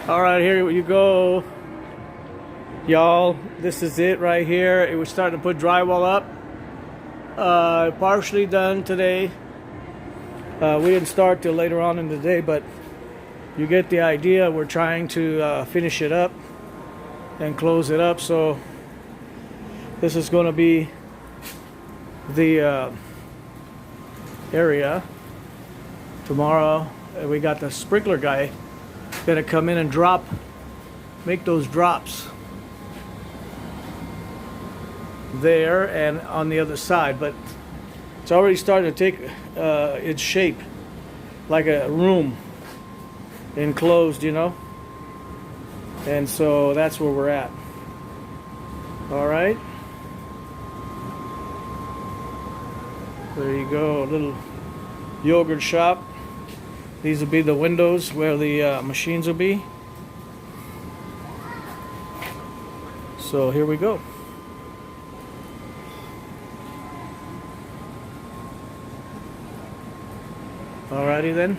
All right, here you go, y'all. This is it right here. It was starting to put drywall up. Partially done today. We didn't start till later on in the day, but you get the idea. We're trying to finish it up and close it up. So this is going to be the area. Tomorrow we got the sprinkler guy gonna come in and make those drops there and on the other side, but it's already starting to take its shape like a room enclosed, you know, and so that's where we're at. All right, there you go, a little yogurt shop. These will be the windows where the machines will be. So here we go. Alrighty then.